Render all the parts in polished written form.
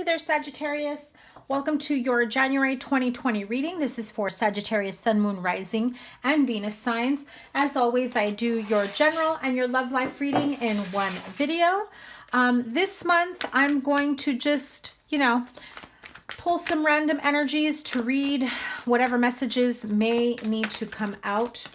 Hey there, Sagittarius. Welcome to your January 2020 reading. This is for Sagittarius, Sun, Moon, Rising, and Venus signs. As always, I do your general and your love life reading in one video. This month, I'm going to just, pull some random energies to read whatever messages may need to come out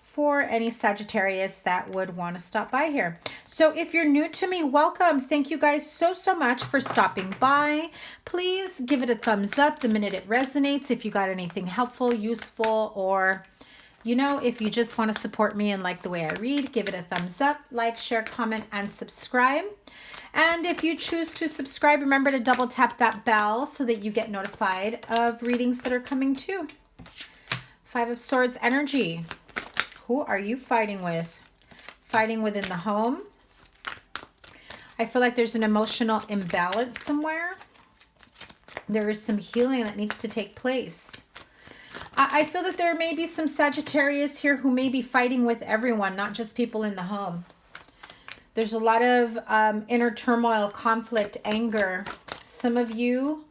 for any Sagittarius that would want to stop by here. So if you're new to me, welcome. Thank you guys so much for stopping by. Please give it a thumbs up the minute it resonates. If you got anything helpful, useful, or if you just want to support me and like the way I read, give it a thumbs up, like, share, comment, and subscribe. And if you choose to subscribe, remember to double tap that bell so that you get notified of readings that are coming too. Five of Swords energy. Who are you fighting with? Fighting within the home. I feel like there's an emotional imbalance somewhere. There is some healing that needs to take place. I feel that there may be some Sagittarius here who may be fighting with everyone, not just people in the home. There's a lot of inner turmoil, conflict, anger. Some of you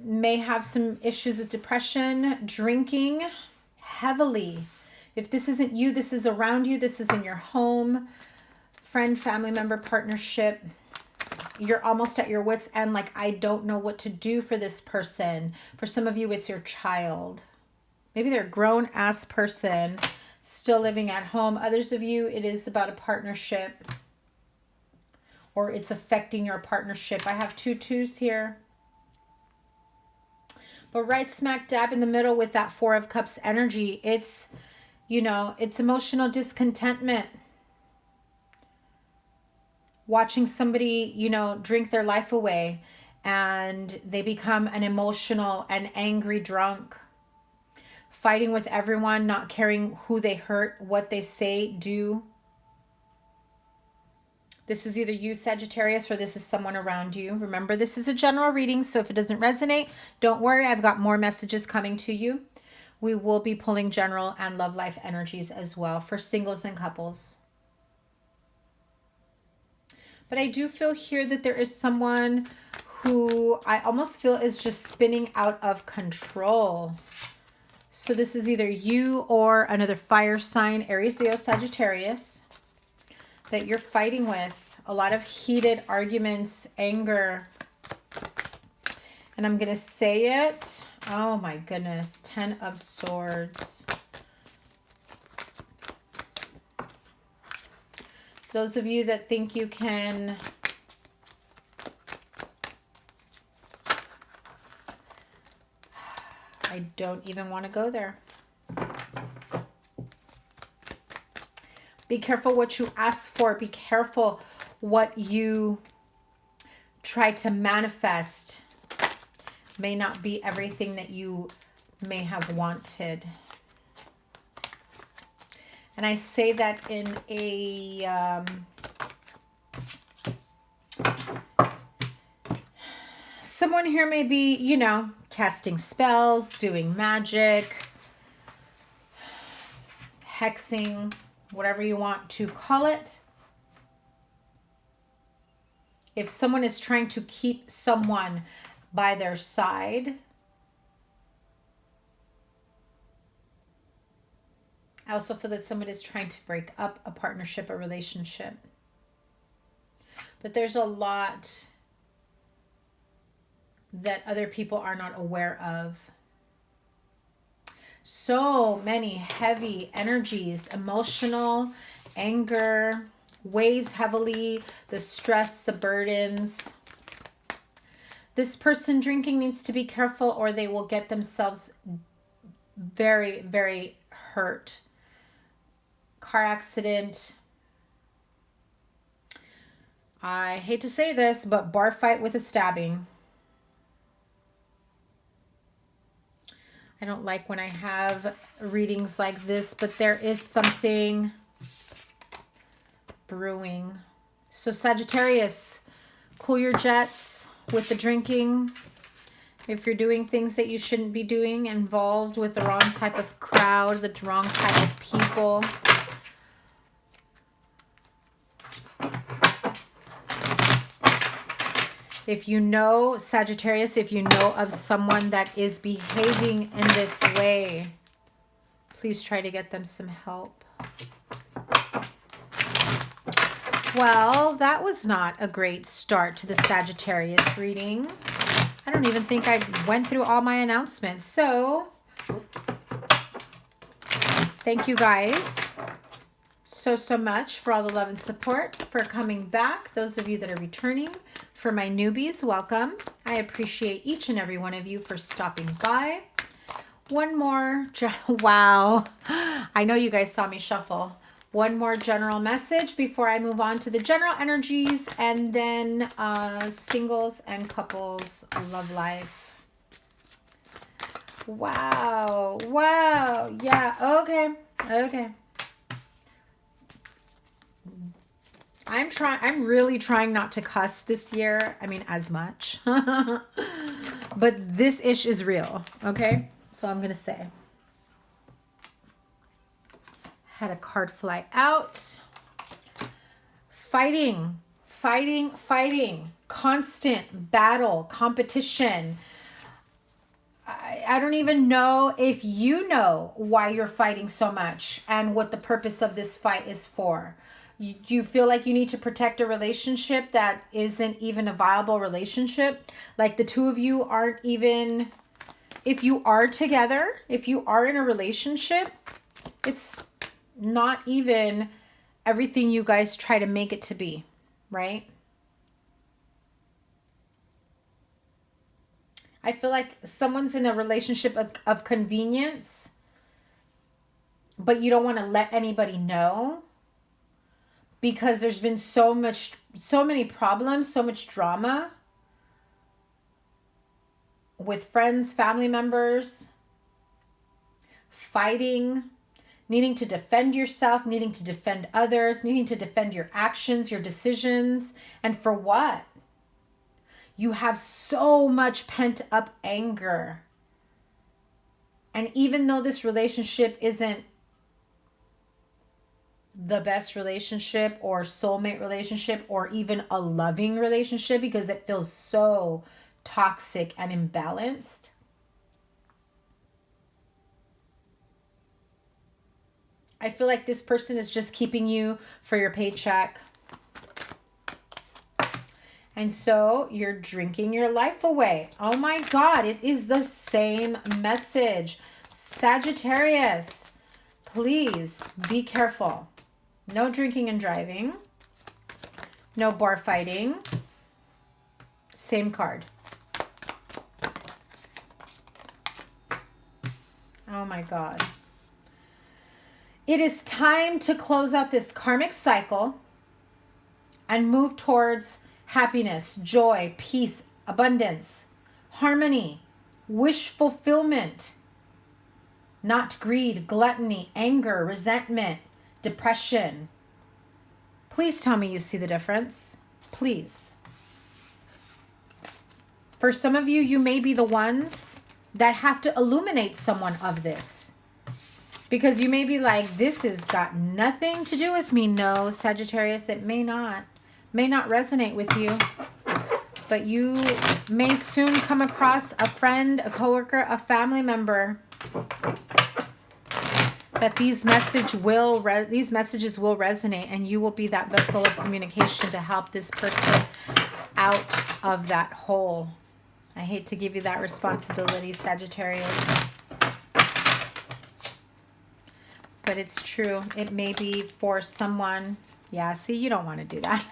may have some issues with depression, drinking heavily. If this isn't you, this is around you, this is in your home, friend, family member, partnership. You're almost at your wit's end, like, I don't know what to do for this person. For some of you, it's your child. Maybe they're a grown-ass person still living at home. Others of you, it is about a partnership, or it's affecting your partnership. I have 2 2s here. But right smack dab in the middle with that 4 of Cups energy, it's emotional discontentment. Watching somebody, drink their life away and they become an emotional and angry drunk. Fighting with everyone, not caring who they hurt, what they say, do. This is either you, Sagittarius, or this is someone around you. Remember, this is a general reading, so if it doesn't resonate, don't worry. I've got more messages coming to you. We will be pulling general and love life energies as well for singles and couples. But I do feel here that there is someone who I almost feel is just spinning out of control. So this is either you or another fire sign, Aries, Leo, Sagittarius, that you're fighting with. A lot of heated arguments, anger. And I'm going to say it. Oh my goodness. 10 of Swords. Those of you that think you can I don't even want to go there. Be careful what you ask for. Be careful what you try to manifest. May not be everything that you may have wanted. And I say that in a someone here may be, casting spells, doing magic, hexing, whatever you want to call it. If someone is trying to keep someone by their side, I also feel that someone is trying to break up a partnership, a relationship. But there's a lot that other people are not aware of. So many heavy energies, emotional, anger, weighs heavily, the stress, the burdens. This person drinking needs to be careful or they will get themselves very, very hurt. Car accident. I hate to say this, but bar fight with a stabbing. I don't like when I have readings like this, but there is something brewing. So Sagittarius, cool your jets with the drinking. If you're doing things that you shouldn't be doing, involved with the wrong type of crowd, the wrong type of people. If you know, Sagittarius, if you know of someone that is behaving in this way, please try to get them some help. Well, that was not a great start to the Sagittarius reading. I don't even think I went through all my announcements. So, thank you guys so much for all the love and support, for coming back. Those of you that are returning, for my newbies, welcome. I appreciate each and every one of you for stopping by. One more, wow. I know you guys saw me shuffle. One more general message before I move on to the general energies, and then singles and couples love life. Wow. Wow. Yeah. Okay. I'm really trying not to cuss this year. I mean, as much. But this ish is real. Okay. So I'm going to say. Had a card fly out. Fighting. Constant battle, competition. I don't even know if you know why you're fighting so much and what the purpose of this fight is for. You feel like you need to protect a relationship that isn't even a viable relationship. Like the two of you aren't even, if you are together, if you are in a relationship, it's not even everything you guys try to make it to be, right? I feel like someone's in a relationship of convenience, but you don't want to let anybody know because there's been so many problems, so much drama with friends, family members, fighting, needing to defend yourself, needing to defend others, needing to defend your actions, your decisions. And for what? You have so much pent up anger. And even though this relationship isn't the best relationship or soulmate relationship or even a loving relationship, because it feels so toxic and imbalanced, I feel like this person is just keeping you for your paycheck. And so you're drinking your life away. Oh my God, it is the same message. Sagittarius, please be careful. No drinking and driving. No bar fighting. Same card. Oh my God. It is time to close out this karmic cycle and move towards happiness, joy, peace, abundance, harmony, wish fulfillment, not greed, gluttony, anger, resentment, depression. Please tell me you see the difference. Please. For some of you, you may be the ones that have to illuminate someone of this. Because you may be like, this has got nothing to do with me. No, Sagittarius, it may not resonate with you. But you may soon come across a friend, a coworker, a family member that these messages will resonate, and you will be that vessel of communication to help this person out of that hole. I hate to give you that responsibility, Sagittarius. But it's true. It may be for someone. Yeah, see, you don't want to do that.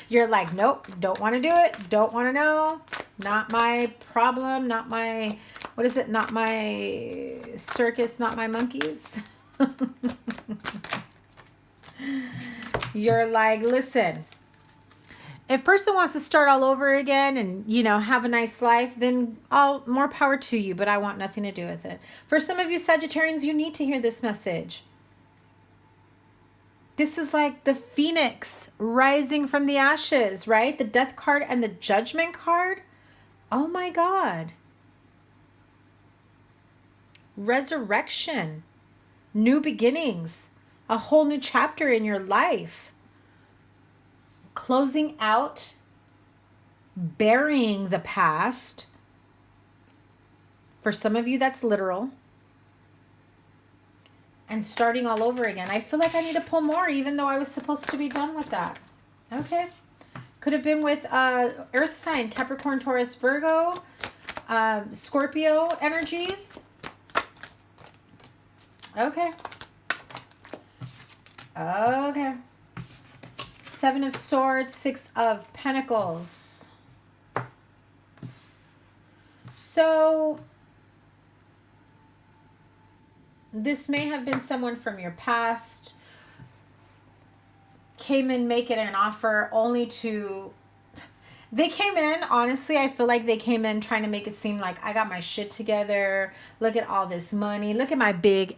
You're like, nope, don't want to do it. Don't want to know. Not my problem. Not my, what is it? Not my circus, not my monkeys. You're like, listen, if person wants to start all over again and, you know, have a nice life, then more power to you, but I want nothing to do with it. For some of you Sagittarians, you need to hear this message. This is like the phoenix rising from the ashes, right? The death card and the judgment card. Oh my God. Resurrection. New beginnings. A whole new chapter in your life. Closing out burying the past. For some of you, that's literal. And starting all over again. I feel like I need to pull more, even though I was supposed to be done with that. Okay. Could have been with Earth sign, Capricorn, Taurus, Virgo, Scorpio energies. Okay. Okay. Seven of Swords, Six of Pentacles. So this may have been someone from your past, came in making an offer only to, they came in, honestly, I feel like they came in trying to make it seem like I got my shit together. Look at all this money. Look at my big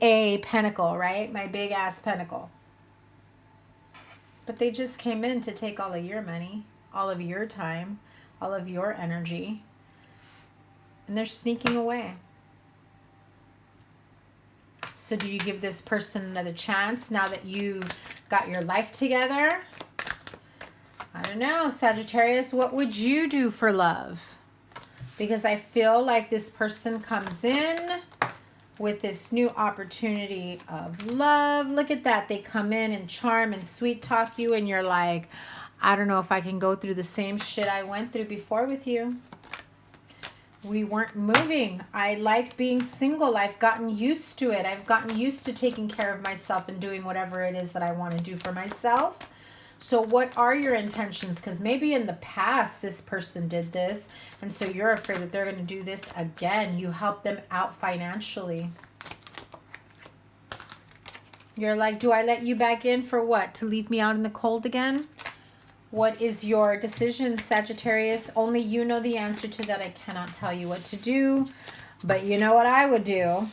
A pentacle, right? My big ass pentacle. But they just came in to take all of your money, all of your time, all of your energy. And they're sneaking away. So do you give this person another chance now that you got your life together? I don't know, Sagittarius, what would you do for love? Because I feel like this person comes in with this new opportunity of love. Look at that. They come in and charm and sweet talk you, and you're like, I don't know if I can go through the same shit I went through before with you. We weren't moving. I like being single. I've gotten used to it. I've gotten used to taking care of myself and doing whatever it is that I want to do for myself. So what are your intentions? Because maybe in the past this person did this, and so you're afraid that they're going to do this again. You help them out financially. You're like, do I let you back in for what? To leave me out in the cold again? What is your decision, Sagittarius? Only you know the answer to that. I cannot tell you what to do, but you know what I would do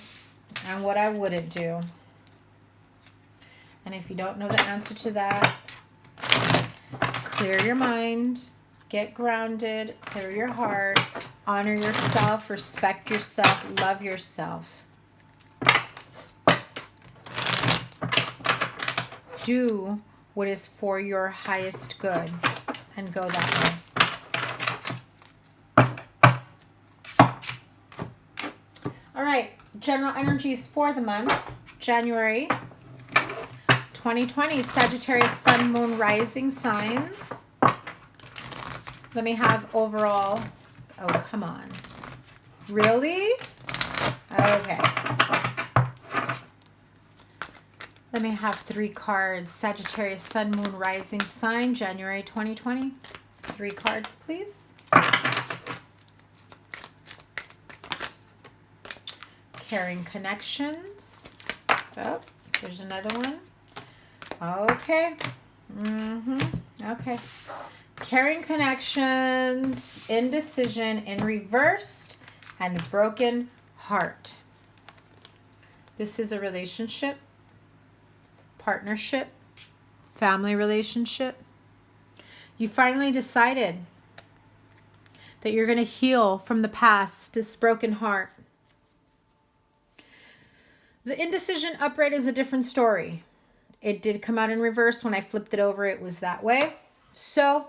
and what I wouldn't do. And if you don't know the answer to that, clear your mind, get grounded, clear your heart, honor yourself, respect yourself, love yourself. Do what is for your highest good and go that way. All right, general energies for the month, January 2020, Sagittarius, Sun, Moon, Rising signs. Let me have overall. Oh, come on. Really? Okay. Let me have 3 cards. Sagittarius, Sun, Moon, Rising sign, January 2020. 3 cards, please. Caring connections. Oh, there's another one. Okay. Okay. Caring connections, indecision in reversed, and broken heart. This is a relationship, partnership, family relationship. You finally decided that you're going to heal from the past, this broken heart. The indecision upright is a different story. It did come out in reverse. When I flipped it over, it was that way. So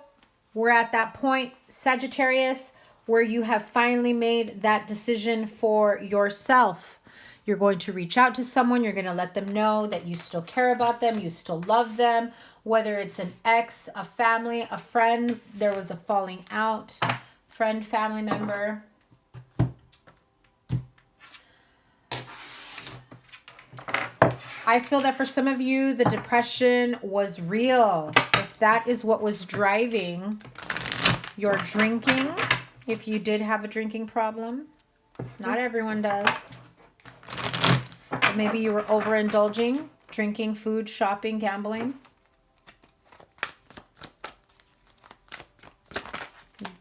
we're at that point, Sagittarius, where you have finally made that decision for yourself. You're going to reach out to someone. You're going to let them know that you still care about them. You still love them. Whether it's an ex, a family, a friend, there was a falling out, friend, family member. I feel that for some of you, the depression was real. If that is what was driving your drinking, if you did have a drinking problem, not everyone does. But maybe you were overindulging, drinking, food, shopping, gambling.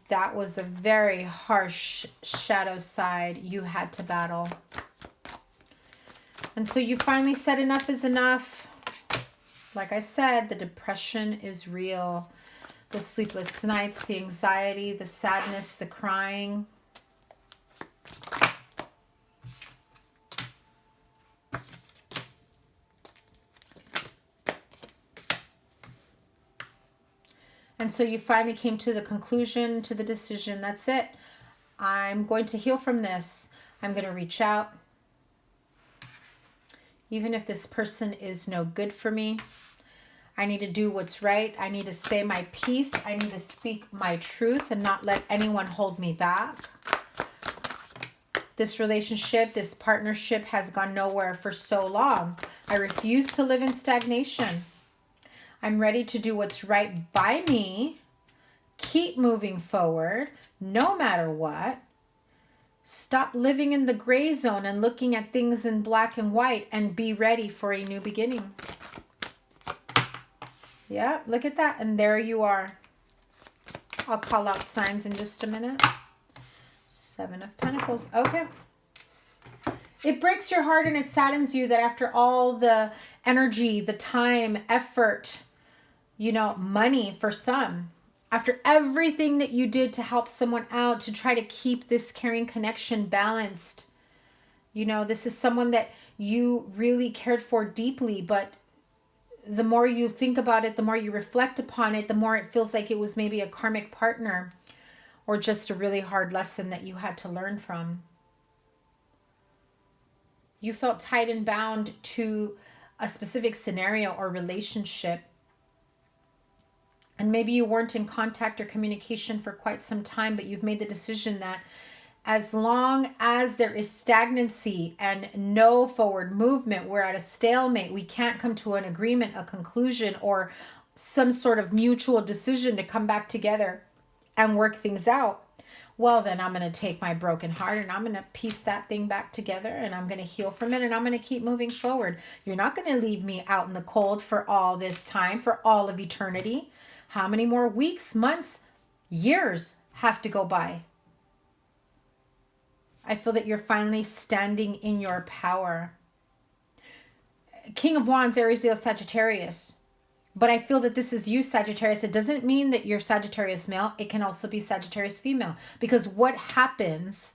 That was a very harsh shadow side you had to battle. And so you finally said enough is enough. Like I said, the depression is real. The sleepless nights, the anxiety, the sadness, the crying. And so you finally came to the conclusion, to the decision, that's it. I'm going to heal from this. I'm going to reach out. Even if this person is no good for me, I need to do what's right. I need to say my piece. I need to speak my truth and not let anyone hold me back. This relationship, this partnership has gone nowhere for so long. I refuse to live in stagnation. I'm ready to do what's right by me. Keep moving forward, no matter what. Stop living in the gray zone and looking at things in black and white, and be ready for a new beginning. Yeah, look at that. And there you are. I'll call out signs in just a minute. 7 of Pentacles. Okay. It breaks your heart and it saddens you that after all the energy, the time, effort, money for some, after everything that you did to help someone out, to try to keep this caring connection balanced, this is someone that you really cared for deeply, but the more you think about it, the more you reflect upon it, the more it feels like it was maybe a karmic partner or just a really hard lesson that you had to learn from. You felt tied and bound to a specific scenario or relationship. And maybe you weren't in contact or communication for quite some time, but you've made the decision that as long as there is stagnancy and no forward movement, we're at a stalemate. We can't come to an agreement, a conclusion, or some sort of mutual decision to come back together and work things out. Well, then I'm going to take my broken heart and I'm going to piece that thing back together and I'm going to heal from it and I'm going to keep moving forward. You're not going to leave me out in the cold for all this time, for all of eternity. How many more weeks, months, years have to go by? I feel that you're finally standing in your power. King of Wands, Aries, Leo, Sagittarius. But I feel that this is you, Sagittarius. It doesn't mean that you're Sagittarius male. It can also be Sagittarius female. Because what happens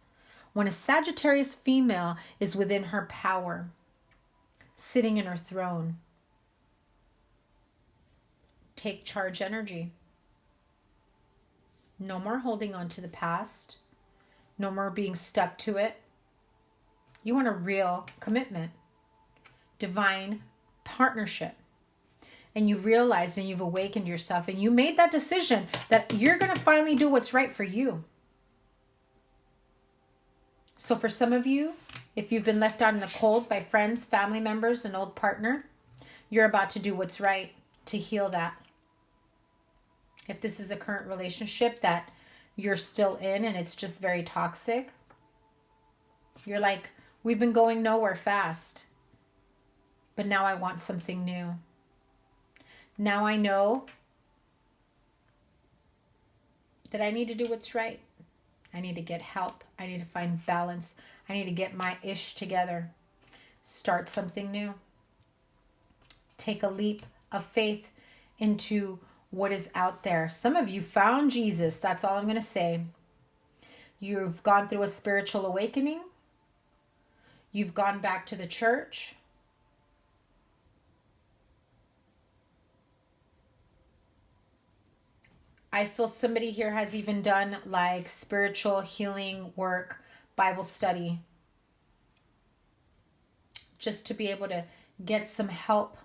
when a Sagittarius female is within her power, sitting in her throne? Take charge energy. No more holding on to the past. No more being stuck to it. You want a real commitment. Divine partnership. And you realized and you've awakened yourself and you made that decision that you're going to finally do what's right for you. So for some of you, if you've been left out in the cold by friends, family members, an old partner, you're about to do what's right to heal that. If this is a current relationship that you're still in and it's just very toxic, you're like, we've been going nowhere fast, but now I want something new. Now I know that I need to do what's right. I need to get help. I need to find balance. I need to get my ish together. Start something new. Take a leap of faith into what is out there. Some of you found Jesus. That's all I'm going to say. You've gone through a spiritual awakening. You've gone back to the church. I feel somebody here has even done like spiritual healing work, Bible study, just to be able to get some help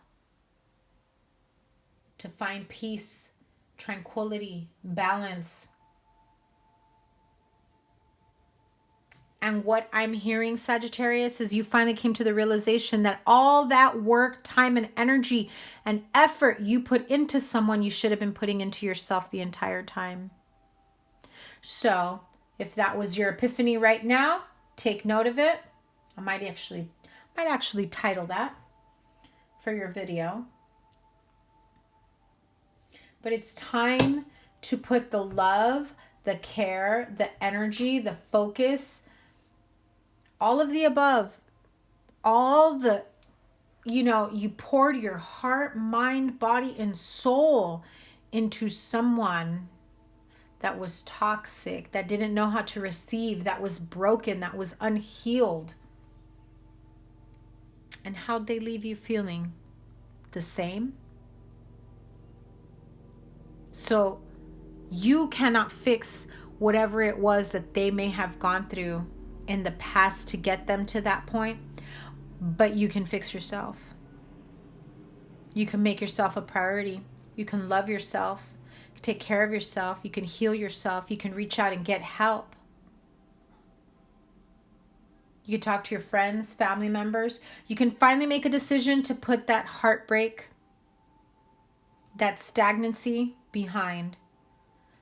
to find peace, tranquility, balance. And what I'm hearing, Sagittarius, is you finally came to the realization that all that work, time, and energy and effort you put into someone, you should have been putting into yourself the entire time. So if that was your epiphany right now, take note of it. I might actually title that for your video. But it's time to put the love, the care, the energy, the focus, all of the above, all the, you poured your heart, mind, body, and soul into someone that was toxic, that didn't know how to receive, that was broken, that was unhealed. And how'd they leave you feeling? The same? So You cannot fix whatever it was that they may have gone through in the past to get them to that point, but you can fix yourself. You can make yourself a priority. You can love yourself, take care of yourself. You can heal yourself. You can reach out and get help. You can talk to your friends, family members. You can finally make a decision to put that heartbreak, that stagnancy behind.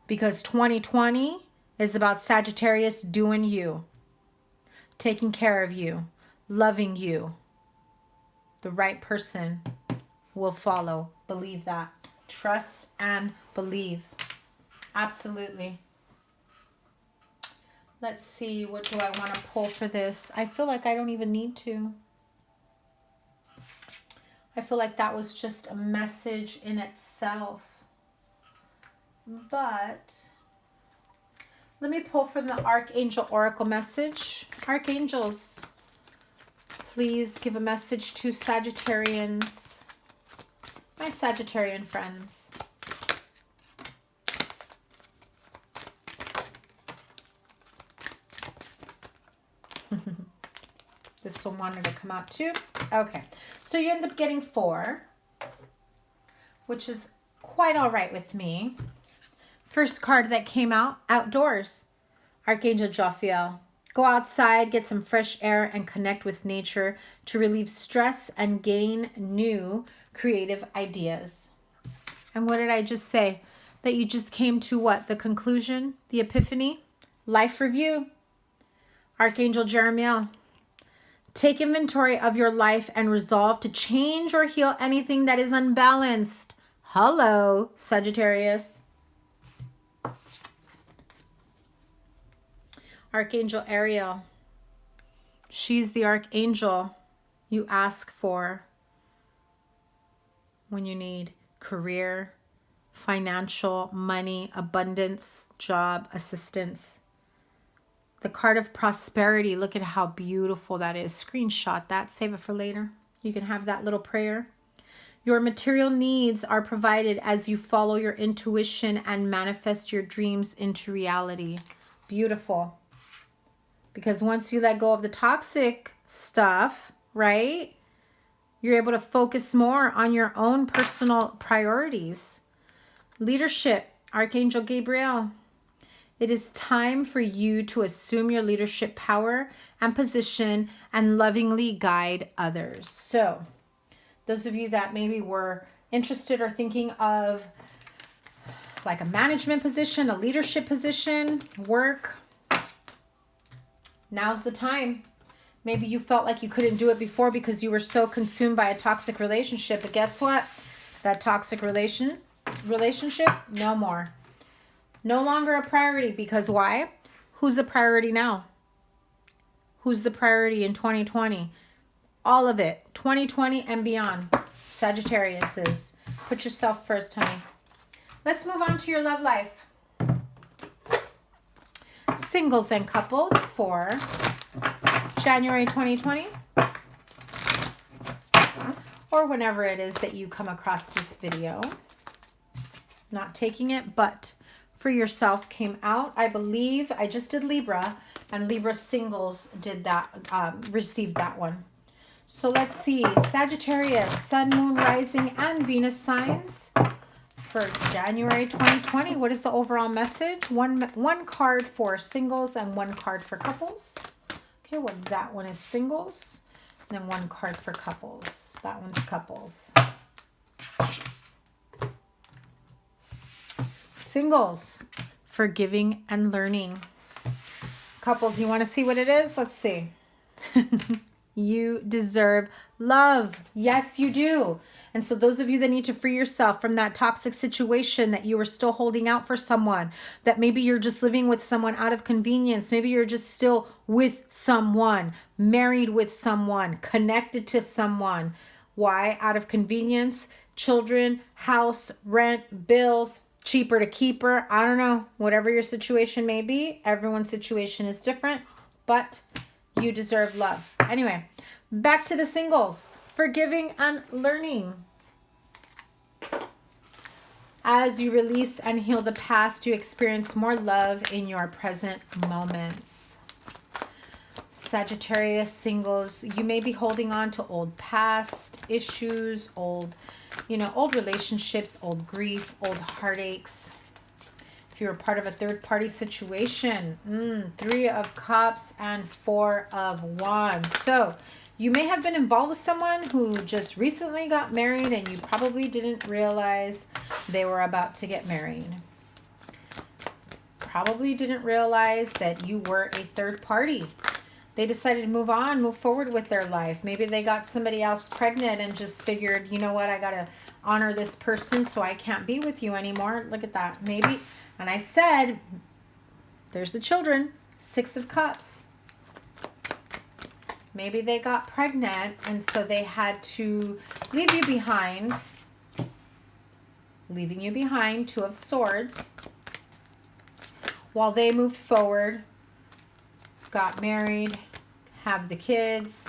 Because 2020 is about Sagittarius doing you, taking care of you, loving you. The right person will follow. Believe that. Trust and believe. Absolutely. Let's see, what do I want to pull for this? I feel like I don't even need to. I feel like that was just a message in itself. But let me pull from the Archangel Oracle message. Archangels, please give a message to Sagittarians, my Sagittarian friends. This one wanted to come out too. Okay, so you end up getting 4, which is quite all right with me. First card that came out, outdoors. Archangel Jophiel. Go outside, get some fresh air, and connect with nature to relieve stress and gain new creative ideas. And what did I just say? That you just came to what? The conclusion? The epiphany? Life review. Archangel Jeremiel. Take inventory of your life and resolve to change or heal anything that is unbalanced. Hello, Sagittarius. Archangel Ariel. She's the archangel you ask for when you need career, financial, money, abundance, job, assistance. The card of prosperity. Look at how beautiful that is. Screenshot that. Save it for later. You can have that little prayer. Your material needs are provided as you follow your intuition and manifest your dreams into reality. Beautiful. Because once you let go of the toxic stuff, right, you're able to focus more on your own personal priorities. Leadership. Archangel Gabriel. It is time for you to assume your leadership power and position and lovingly guide others. So, those of you that maybe were interested or thinking of like a management position, a leadership position, work, now's the time. Maybe you felt like you couldn't do it before because you were so consumed by a toxic relationship. But guess what? That toxic relationship, no more. No longer a priority, because why? Who's the priority now? Who's the priority in 2020? All of it. 2020 and beyond. Sagittarius is. Put yourself first, honey. Let's move on to your love life. Singles and couples for January 2020. Or whenever it is that you come across this video. Not taking it, but for yourself came out. I believe I just did Libra, and Libra singles did that, received that one. So let's see. Sagittarius, Sun, Moon, Rising, and Venus signs for January 2020. What is the overall message? One card for singles and 1 card for couples. Okay, well, that one is singles. And then 1 card for couples. That one's couples. Singles, forgiving and learning. Couples, you want to see what it is? Let's see. You deserve love. Yes, you do. And so those of you that need to free yourself from that toxic situation, that you are still holding out for someone, that maybe you're just living with someone out of convenience, maybe you're just still with someone, married with someone, connected to someone. Why? Out of convenience, children, house, rent, bills, cheaper to keep her. I don't know. Whatever your situation may be, everyone's situation is different, but you deserve love. Anyway, back to the singles. Forgiving and learning. As you release and heal the past, you experience more love in your present moments. Sagittarius singles, you may be holding on to old past issues, old relationships, old grief, old heartaches. If you're a part of a third-party situation, 3 of Cups and 4 of Wands. So you may have been involved with someone who just recently got married and you probably didn't realize they were about to get married. Probably didn't realize that you were a third party. They decided to move on, move forward with their life. Maybe they got somebody else pregnant and just figured, you know what, I got to honor this person, so I can't be with you anymore. Look at that. Maybe. And I said, there's the children, 6 of Cups. Maybe they got pregnant and so they had to leave you behind. Leaving you behind, 2 of Swords. While they moved forward, got married, have the kids.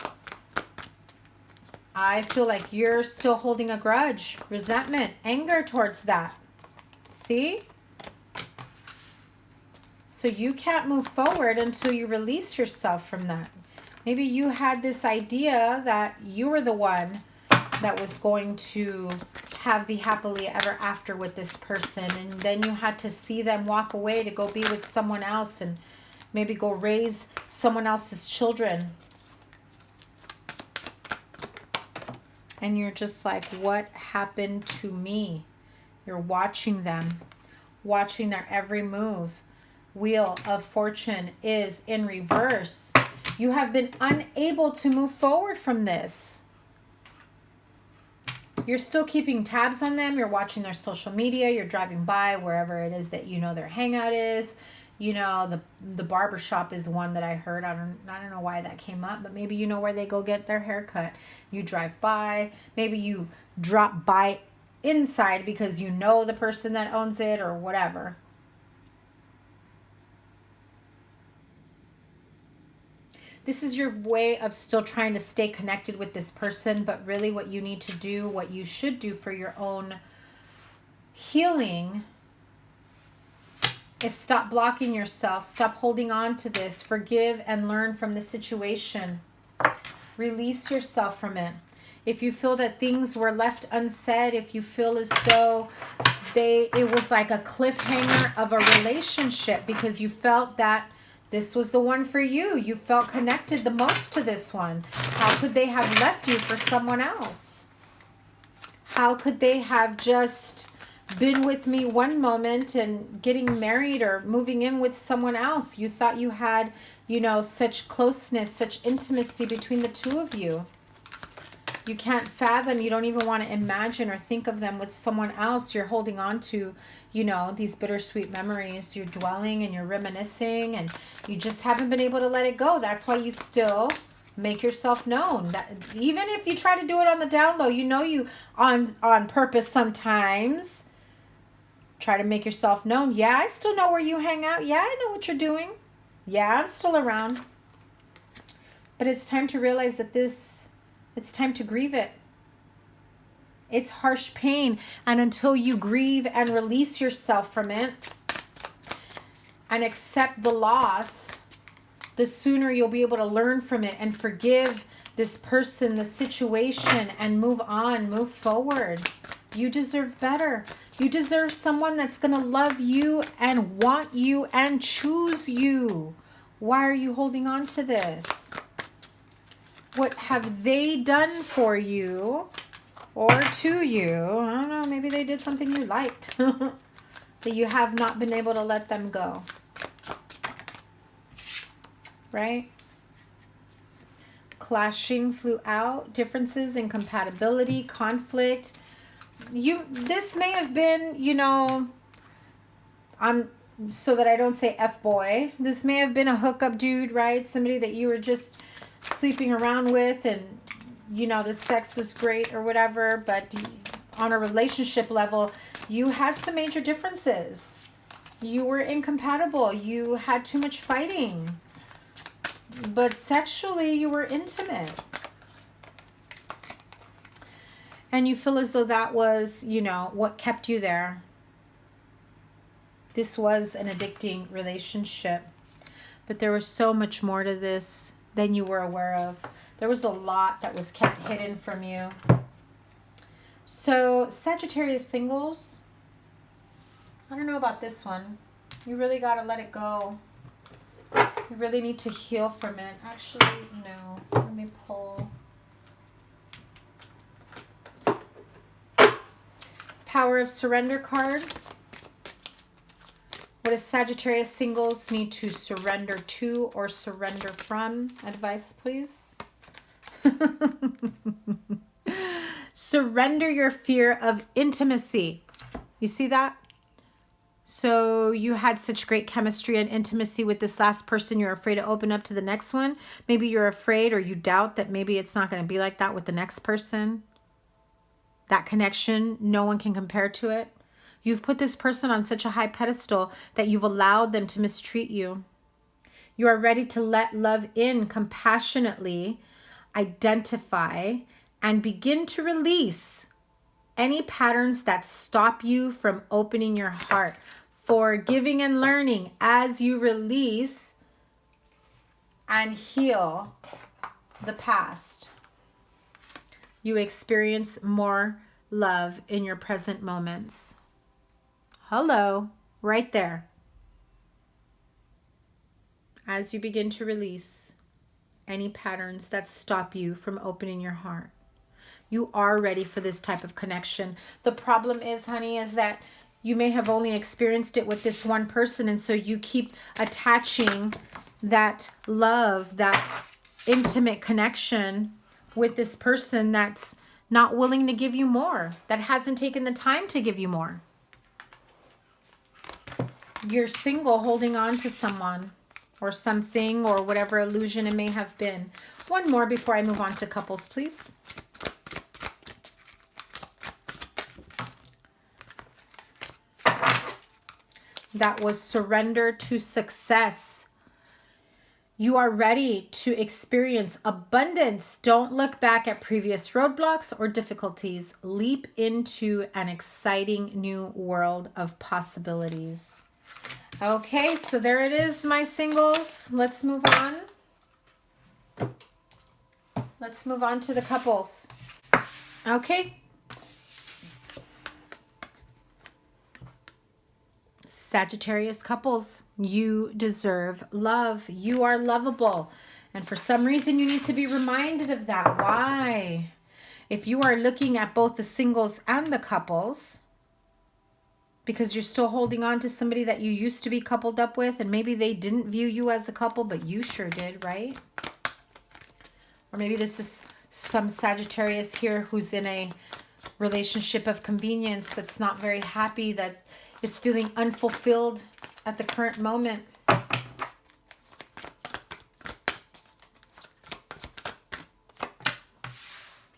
I feel like you're still holding a grudge, resentment, anger towards that. See? So you can't move forward until you release yourself from that. Maybe you had this idea that you were the one that was going to have the happily ever after with this person, and then you had to see them walk away to go be with someone else and maybe go raise someone else's children. And you're just like, what happened to me? You're watching them, watching their every move. Wheel of Fortune is in reverse. You have been unable to move forward from this. You're still keeping tabs on them. You're watching their social media. You're driving by wherever it is that you know their hangout is. You know, the barber shop is one that I heard. I don't know why that came up, but maybe you know where they go get their hair cut. You drive by. Maybe you drop by inside because you know the person that owns it or whatever. This is your way of still trying to stay connected with this person, but really what you need to do, what you should do for your own healing is stop blocking yourself, stop holding on to this, forgive and learn from the situation. Release yourself from it. If you feel that things were left unsaid, if you feel as though it was like a cliffhanger of a relationship because you felt that this was the one for you. You felt connected the most to this one. How could they have left you for someone else? How could they have just been with me one moment and getting married or moving in with someone else? You thought you had, you know, such closeness, such intimacy between the two of you. You can't fathom, you don't even want to imagine or think of them with someone else. You're holding on to, you know, these bittersweet memories. You're dwelling and you're reminiscing and you just haven't been able to let it go. That's why you still make yourself known. That even if you try to do it on the down low, you know you on purpose sometimes try to make yourself known. Yeah, I still know where you hang out. Yeah, I know what you're doing. Yeah, I'm still around. But it's time to realize that it's time to grieve it. It's harsh pain. And until you grieve and release yourself from it and accept the loss, the sooner you'll be able to learn from it and forgive this person, the situation, and move on, move forward. You deserve better. You deserve someone that's going to love you and want you and choose you. Why are you holding on to this? What have they done for you or to you? I don't know, maybe they did something you liked that you have not been able to let them go. Right? Clashing flew out, differences in compatibility, conflict. This may have been, you know, so that I don't say F-boy, this may have been a hookup dude, right? Somebody that you were just sleeping around with and, you know, the sex was great or whatever, but on a relationship level, you had some major differences. You were incompatible. You had too much fighting. But sexually, you were intimate. And you feel as though that was, you know, what kept you there. This was an addicting relationship, but there was so much more to this than you were aware of. There was a lot that was kept hidden from you. So Sagittarius singles, I don't know about this one. You really got to let it go. You really need to heal from it. Actually, no. Let me pull. Power of Surrender card. What does Sagittarius singles need to surrender to or surrender from? Advice, please. Surrender your fear of intimacy. You see that? So you had such great chemistry and intimacy with this last person. You're afraid to open up to the next one. Maybe you're afraid or you doubt that maybe it's not going to be like that with the next person. That connection, no one can compare to it. You've put this person on such a high pedestal that you've allowed them to mistreat you. You are ready to let love in compassionately, identify, and begin to release any patterns that stop you from opening your heart, forgiving and learning as you release and heal the past. You experience more love in your present moments. Hello, right there. As you begin to release any patterns that stop you from opening your heart. You are ready for this type of connection. The problem is, honey, is that you may have only experienced it with this one person, and so you keep attaching that love, that intimate connection with this person that's not willing to give you more, that hasn't taken the time to give you more. You're single, holding on to someone or something or whatever illusion it may have been. One more before I move on to couples, please. That was surrender to success. You are ready to experience abundance. Don't look back at previous roadblocks or difficulties. Leap into an exciting new world of possibilities. Okay, so there it is, my singles. Let's move on. Let's move on to the couples. Okay. Sagittarius couples, you deserve love. You are lovable. And for some reason, you need to be reminded of that. Why? If you are looking at both the singles and the couples, because you're still holding on to somebody that you used to be coupled up with, and maybe they didn't view you as a couple, but you sure did, right? Or maybe this is some Sagittarius here who's in a relationship of convenience that's not very happy, that is feeling unfulfilled at the current moment.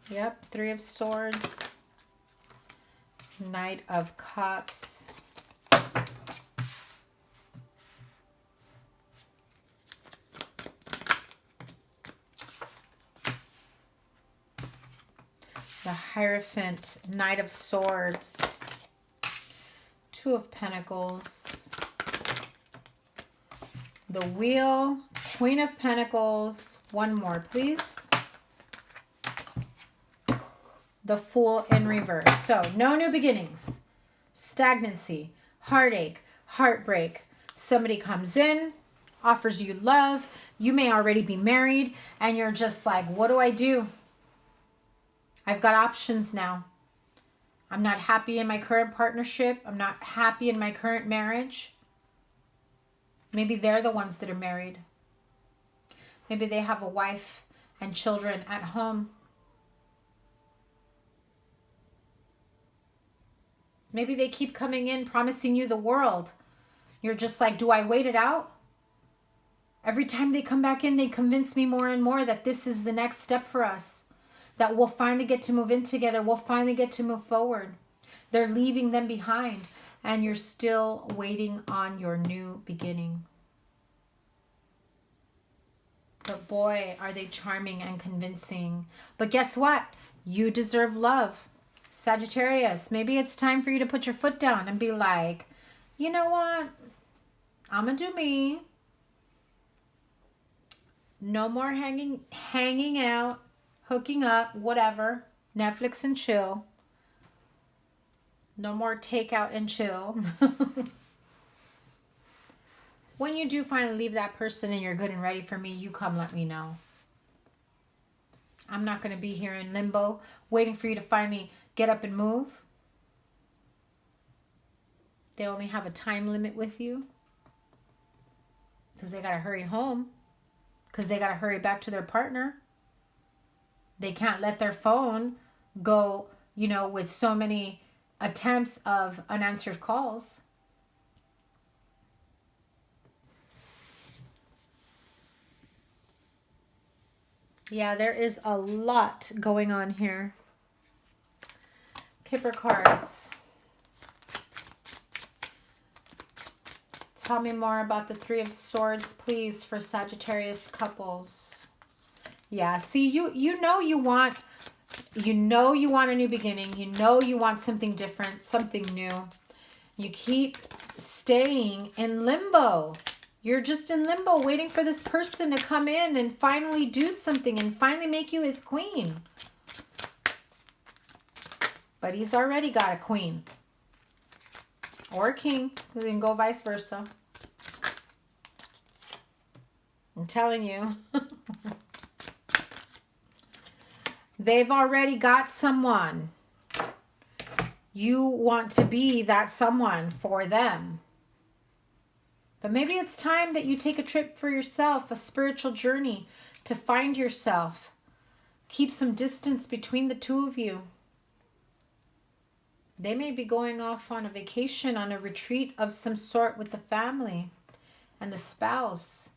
Yep, Three of Swords, Knight of Cups. The Hierophant, Knight of Swords. Two of Pentacles, the Wheel, Queen of Pentacles. One more, please. The Fool in reverse. So no new beginnings, stagnancy, heartache, heartbreak. Somebody comes in, offers you love. You may already be married and you're just like, what do I do? I've got options now. I'm not happy in my current partnership. I'm not happy in my current marriage. Maybe they're the ones that are married. Maybe they have a wife and children at home. Maybe they keep coming in promising you the world. You're just like, do I wait it out? Every time they come back in, they convince me more and more that this is the next step for us. That we'll finally get to move in together. We'll finally get to move forward. They're leaving them behind. And you're still waiting on your new beginning. But boy, are they charming and convincing. But guess what? You deserve love. Sagittarius, maybe it's time for you to put your foot down and be like, you know what? I'm going to do me. No more hanging out, hooking up, whatever. Netflix and chill. No more takeout and chill. When you do finally leave that person and you're good and ready for me, you come let me know. I'm not going to be here in limbo waiting for you to finally get up and move. They only have a time limit with you because they got to hurry home, because they got to hurry back to their partner. They can't let their phone go, with so many attempts of unanswered calls. Yeah, there is a lot going on here. Kipper cards. Tell me more about the Three of Swords, please, for Sagittarius couples. Yeah, see, you know you want a new beginning. You know you want something different, something new. You keep staying in limbo. You're just in limbo waiting for this person to come in and finally do something and finally make you his queen. But he's already got a queen. Or a king. You can go vice versa. I'm telling you. They've already got someone. You want to be that someone for them. But maybe it's time that you take a trip for yourself, a spiritual journey to find yourself. Keep some distance between the two of you. They may be going off on a vacation, on a retreat of some sort with the family and the spouse.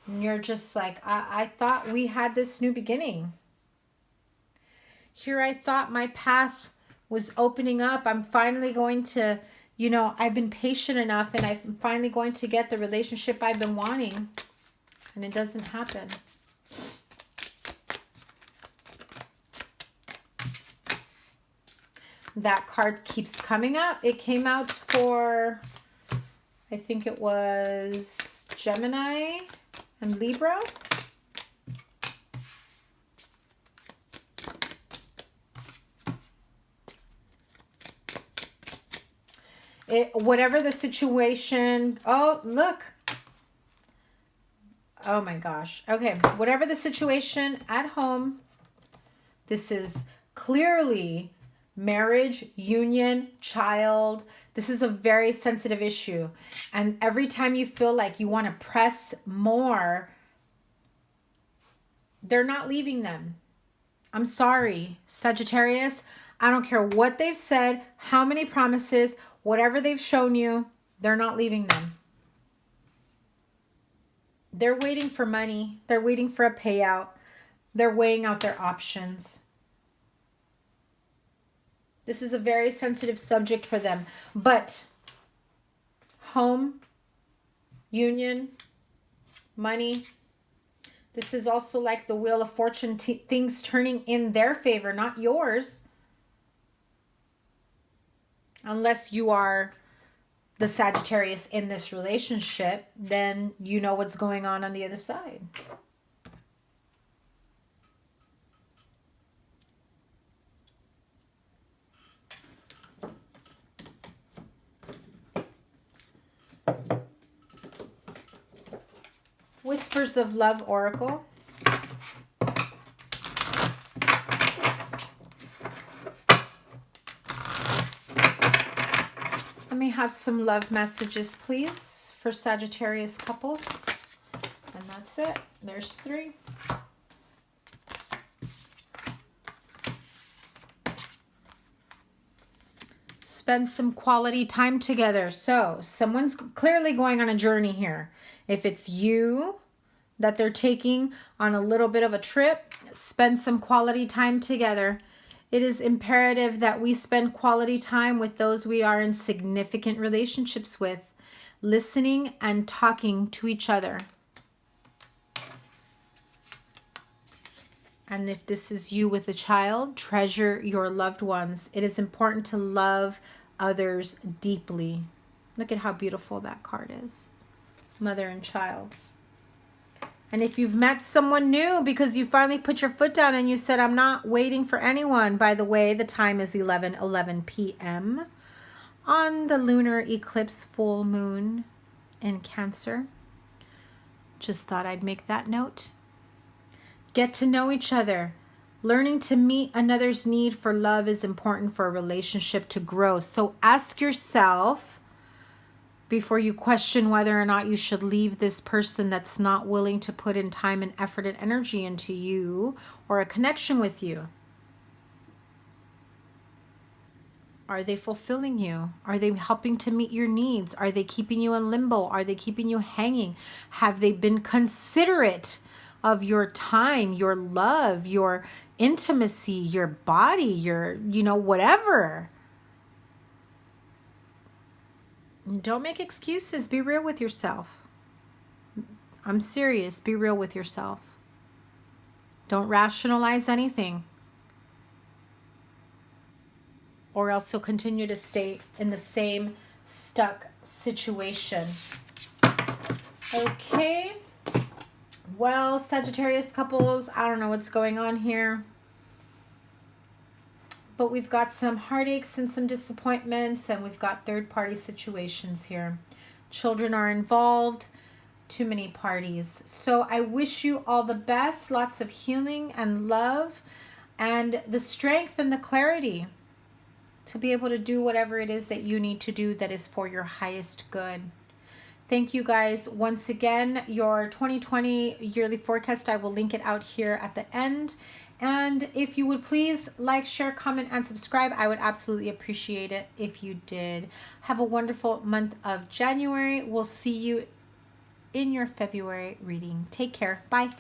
And you're just like, I thought we had this new beginning. Here I thought my path was opening up. I'm finally going to, I've been patient enough and I'm finally going to get the relationship I've been wanting. And it doesn't happen. That card keeps coming up. It came out for, I think it was Gemini and Libra. Whatever the situation. Oh, look. Oh my gosh. Okay. Whatever the situation at home, this is clearly marriage, union, child. This is a very sensitive issue. And every time you feel like you want to press more, they're not leaving them. I'm sorry, Sagittarius. I don't care what they've said, how many promises, whatever they've shown you, they're not leaving them. They're waiting for money. They're waiting for a payout. They're weighing out their options. This is a very sensitive subject for them. But home, union, money. This is also like the Wheel of Fortune, things turning in their favor, not yours. Unless you are the Sagittarius in this relationship, then you know what's going on the other side. Whispers of Love Oracle. Let me have some love messages, please, for Sagittarius couples. And that's it. There's 3. Spend some quality time together. So someone's clearly going on a journey here. If it's you that they're taking on a little bit of a trip, spend some quality time together. It is imperative that we spend quality time with those we are in significant relationships with, listening and talking to each other. And if this is you with a child, treasure your loved ones. It is important to love others deeply. Look at how beautiful that card is. Mother and child. And if you've met someone new because you finally put your foot down and you said, I'm not waiting for anyone. By the way, the time is 11:11 p.m. on the lunar eclipse full moon in Cancer. Just thought I'd make that note. Get to know each other. Learning to meet another's need for love is important for a relationship to grow. So ask yourself before you question whether or not you should leave this person that's not willing to put in time and effort and energy into you or a connection with you. Are they fulfilling you? Are they helping to meet your needs? Are they keeping you in limbo? Are they keeping you hanging? Have they been considerate of your time, your love, your intimacy, your body, your, whatever? Don't make excuses. Be real with yourself. I'm serious. Be real with yourself. Don't rationalize anything, or else you'll continue to stay in the same stuck situation. Okay. Well, Sagittarius couples, I don't know what's going on here, but we've got some heartaches and some disappointments, and we've got third-party situations here. Children are involved, too many parties. So I wish you all the best, lots of healing and love, and the strength and the clarity to be able to do whatever it is that you need to do that is for your highest good. Thank you guys. Once again, your 2020 yearly forecast, I will link it out here at the end. And if you would please like, share, comment, and subscribe, I would absolutely appreciate it if you did. Have a wonderful month of January. We'll see you in your February reading. Take care. Bye.